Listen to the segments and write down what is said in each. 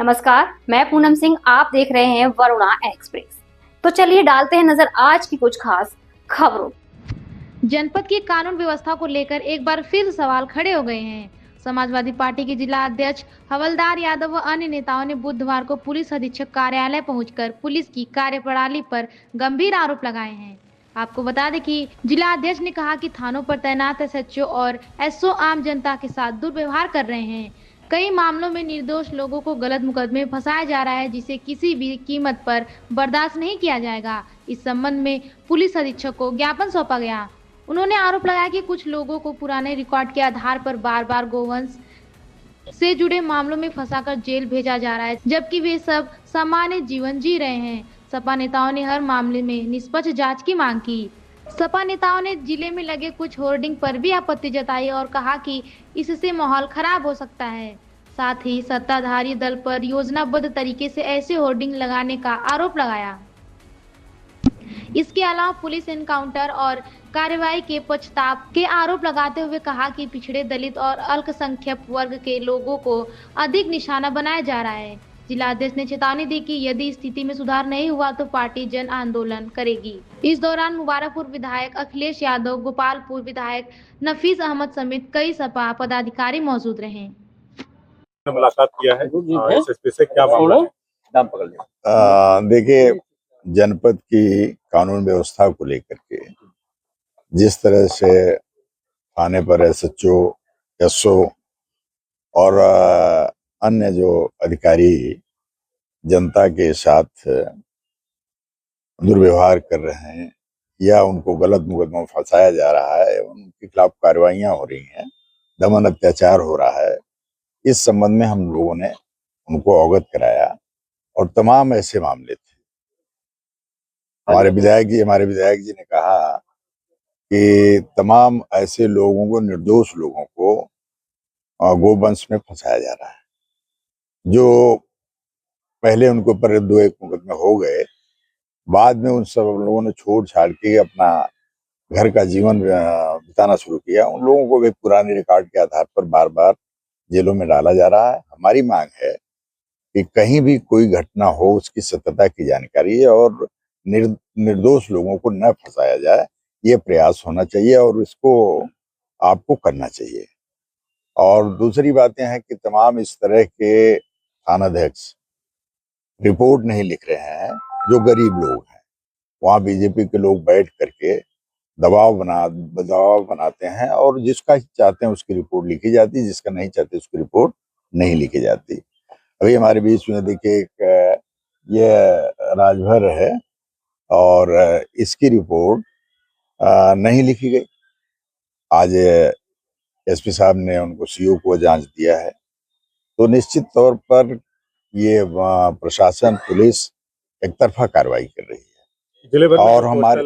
नमस्कार, मैं पूनम सिंह। आप देख रहे हैं वरुणा एक्सप्रेस। तो चलिए डालते हैं नजर आज की कुछ खास खबरों। जनपद की कानून व्यवस्था को लेकर एक बार फिर सवाल खड़े हो गए हैं। समाजवादी पार्टी के जिला अध्यक्ष हवलदार यादव व अन्य नेताओं ने बुधवार को पुलिस अधीक्षक कार्यालय पहुंचकर पुलिस की कार्यप्रणाली पर गंभीर आरोप लगाए हैं। आपको बता दें कि जिला अध्यक्ष ने कहा कि थानों पर तैनात एसएचओ और एसओ आम जनता के साथ दुर्व्यवहार कर रहे हैं। कई मामलों में निर्दोष लोगों को गलत मुकदमे में फंसाया जा रहा है, जिसे किसी भी कीमत पर बर्दाश्त नहीं किया जाएगा। इस संबंध में पुलिस अधीक्षक को ज्ञापन सौंपा गया। उन्होंने आरोप लगाया कि कुछ लोगों को पुराने रिकॉर्ड के आधार पर बार बार गोवंश से जुड़े मामलों में फंसाकर जेल भेजा जा रहा है, जबकि वे सब सामान्य जीवन जी रहे हैं। सपा नेताओं ने हर मामले में निष्पक्ष जांच की मांग की। सपा नेताओं ने जिले में लगे कुछ होर्डिंग पर भी आपत्ति जताई और कहा कि इससे माहौल खराब हो सकता है। साथ ही सत्ताधारी दल पर योजनाबद्ध तरीके से ऐसे होर्डिंग लगाने का आरोप लगाया। इसके अलावा पुलिस एनकाउंटर और कार्रवाई के पक्षपात के आरोप लगाते हुए कहा कि पिछड़े, दलित और अल्पसंख्यक वर्ग के लोगों को अधिक निशाना बनाया जा रहा है। जिलाध्यक्ष ने चेतावनी दी कि यदि स्थिति में सुधार नहीं हुआ तो पार्टी जन आंदोलन करेगी। इस दौरान मुबारकपुर विधायक अखिलेश यादव, गोपालपुर विधायक नफीस अहमद समेत कई सपा पदाधिकारी मौजूद रहे। मुलाकात किया है एसएसपी से, क्या मामला है? दाम पकड़ लिया। देखिए, जनपद की कानून व्यवस्था को लेकर के जिस तरह से थाने पर एसएचओ, एसओ और अन्य जो अधिकारी जनता के साथ दुर्व्यवहार कर रहे हैं या उनको गलत मुकदमों में फंसाया जा रहा है, उनके खिलाफ कार्रवाइयां हो रही हैं, दमन अत्याचार हो रहा है, इस संबंध में हम लोगों ने उनको अवगत कराया और तमाम ऐसे मामले थे। हमारे विधायक जी ने कहा कि तमाम ऐसे लोगों को, निर्दोष लोगों को गोवंश में फंसाया जा रहा है। जो पहले उनके ऊपर 2-1 मुकदमे हो गए, बाद में उन सब लोगों ने छोड़ छाड़ के अपना घर का जीवन बिताना शुरू किया। उन लोगों को भी पुराने रिकॉर्ड के आधार पर बार बार जेलों में डाला जा रहा है। हमारी मांग है कि कहीं भी कोई घटना हो उसकी सत्यता की जानकारी और निर्दोष लोगों को न फंसाया जाए, ये प्रयास होना चाहिए और इसको आपको करना चाहिए। और दूसरी बातें हैं कि तमाम इस तरह के थानाध्यक्ष रिपोर्ट नहीं लिख रहे हैं। जो गरीब लोग हैं, वहाँ बीजेपी के लोग बैठ करके दबाव बनाते हैं और जिसका चाहते हैं उसकी रिपोर्ट लिखी जाती है, जिसका नहीं चाहते उसकी रिपोर्ट नहीं लिखी जाती। अभी हमारे बीच में देखिए एक ये राजभर है और इसकी रिपोर्ट नहीं लिखी गई। आज एसपी साहब ने उनको सीओ को जांच दिया है। तो निश्चित तौर पर ये प्रशासन, पुलिस एक तरफा कार्रवाई कर रही है। जिले भर में और हमारे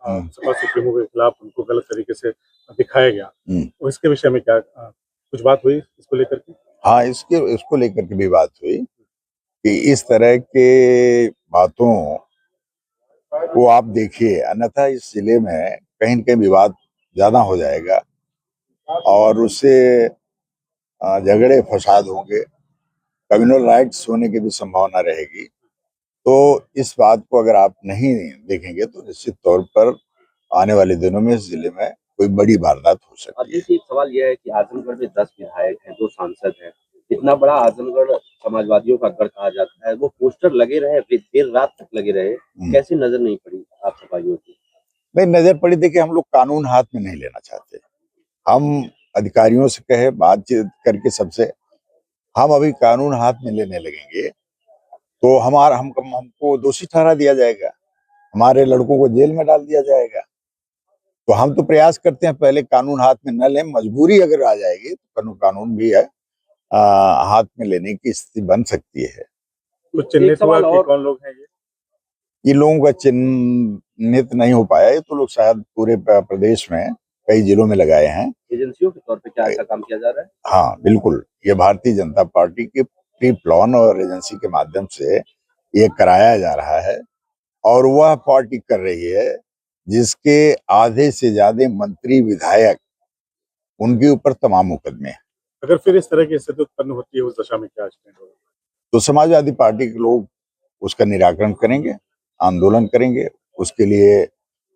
सपा सुप्रीमो के खिलाफ उनको गलत तरीके से दिखाया गया, और इसके विषय में क्या कुछ बात हुई इसको लेकर के? हाँ, इसको लेकर के भी बात हुई कि इस तरह के बातों को आप देखिए, अन्यथा इस जिले में कहीं न कहीं विवाद ज्यादा हो जाएगा और उससे झगड़े फसाद होंगे, कम्युनल राइट्स होने की भी संभावना रहेगी। तो इस बात को अगर आप नहीं देखेंगे तो निश्चित तौर पर आने वाले दिनों में इस जिले में कोई बड़ी वारदात हो सकती है। एक सवाल यह है कि आजमगढ़ में 10 विधायक हैं, 2 सांसद हैं। इतना बड़ा आजमगढ़ समाजवादियों का गढ़ कहा जाता है, वो पोस्टर लगे रहे, देर रात तक लगे रहे, कैसे नजर नहीं पड़ी आप सफाइयों की? नहीं, नजर पड़ी। देखिए, हम लोग कानून हाथ में नहीं लेना चाहते। हम अधिकारियों से कहे, बातचीत करके सबसे हम अभी कानून हाथ में लेने लगेंगे तो हमको दोषी ठहरा दिया जाएगा, हमारे लड़कों को जेल में डाल दिया जाएगा। तो हम तो प्रयास करते हैं पहले कानून हाथ में न लें। मजबूरी अगर आ जाएगी तो कानून भी है हाथ में लेने की स्थिति बन सकती है। तो चिन्हित हुआ कि कौन लोग हैं ये लोगों का चिन्हित नहीं हो पाया। ये तो लोग शायद पूरे प्रदेश में कई जिलों में लगाए हैं। एजेंसियों के तौर पे क्या ऐसा काम किया जा रहा है? हाँ, बिल्कुल। ये भारतीय जनता पार्टी की प्री प्लान और एजेंसी के माध्यम से ये कराया जा रहा है और वह पार्टी कर रही है जिसके आधे से ज्यादा मंत्री, विधायक, उनके ऊपर तमाम मुकदमे हैं। अगर फिर इस तरह की स्थिति उत्पन्न होती है, उस दशा में क्या स्टैंड होगा? तो समाजवादी पार्टी के लोग उसका निराकरण करेंगे, आंदोलन करेंगे, उसके लिए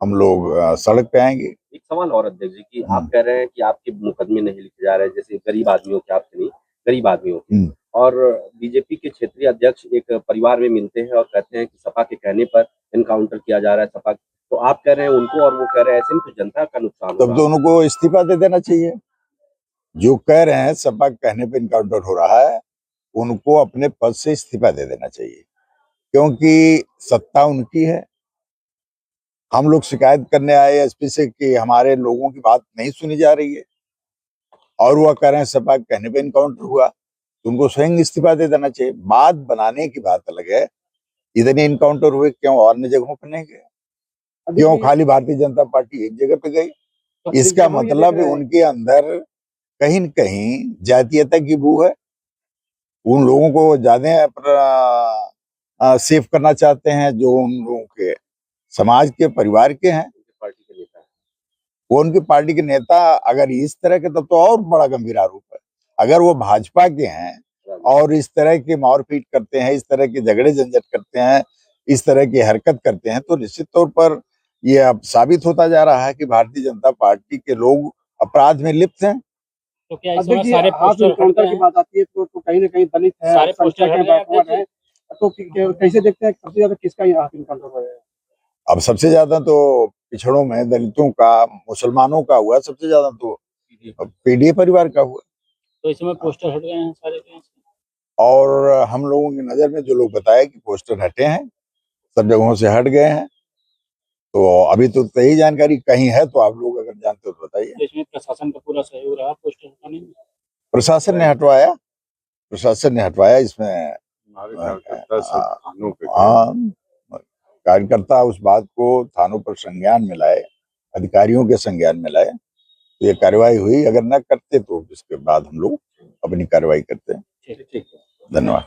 हम लोग सड़क पे आएंगे। एक सवाल और अध्यक्ष जी कि आप कह रहे हैं कि आपके मुकदमे नहीं लिखे जा रहे, जैसे गरीब आदमियों के, आपके नहीं, गरीब आदमियों के, और बीजेपी के क्षेत्रीय अध्यक्ष एक परिवार में मिलते हैं और कहते हैं कि सपा के कहने पर एनकाउंटर किया जा रहा है सपा, तो आप कह रहे हैं उनको और वो कह रहे हैं ऐसे में तो जनता का नुकसान तब तो उनको इस्तीफा दे देना चाहिए। जो कह रहे हैं सपा के कहने पे इनकाउंटर हो रहा है, उनको अपने पद से इस्तीफा दे देना चाहिए, क्योंकि सत्ता उनकी है। हम लोग शिकायत करने आए एसपी से कि हमारे लोगों की बात नहीं सुनी जा रही है, और वह कह रहे हैं सपा के कहने पे इनकाउंटर हुआ, तो उनको स्वयं इस्तीफा दे देना चाहिए। बात बनाने की बात अलग है, इधर ही इनकाउंटर हुए, क्यों और अन्य जगहों पर नहीं गए? क्यों खाली भारतीय जनता पार्टी एक जगह पे गई? इसका मतलब उनके अंदर कहीं न कहीं जातीयता की बू है। उन लोगों को ज्यादा सेव करना चाहते हैं जो उन लोगों के समाज के, परिवार के हैं। पार्टी के नेता, वो उनकी पार्टी के नेता अगर इस तरह के, तब तो और बड़ा गंभीर आरोप है। अगर वो भाजपा के हैं और इस तरह की मारपीट करते हैं, इस तरह के झगड़े झंझट करते हैं, इस तरह की हरकत करते हैं, तो निश्चित तौर पर ये अब साबित होता जा रहा है कि भारतीय जनता पार्टी के लोग अपराध में लिप्त हैं। तो क्या इस समय सारे पोस्टर की बात आती है तो कहीं ना कहीं दलित है, सारे पोस्टर के बैकवर्ड है, तो कैसे देखते हैं सबसे ज्यादा किसका यहाँ इनकाउंटर हो रहा है? अब सबसे ज्यादा तो पिछड़ों में दलितों का, मुसलमानों का हुआ, सबसे ज्यादा तो पीडीए परिवार का हुआ। तो इस समय पोस्टर हट गए हैं सारे के? और हम लोगों की नजर में जो लोग बताए कि पोस्टर हटे हैं, सब जगहों से हट गए हैं, तो अभी तो सही जानकारी कहीं है तो आप लोग अगर जानते हो तो बताइए। इसमें प्रशासन का पूरा सहयोग रहा पोस्टर हटाने में? प्रशासन ने हटवाया इसमें। कार्यकर्ता उस बात को थानों पर संज्ञान में लाए, अधिकारियों के संज्ञान में लाए, तो ये कार्रवाई हुई। अगर न करते तो इसके बाद हम लोग अपनी कार्रवाई करते हैं। ठीक। धन्यवाद।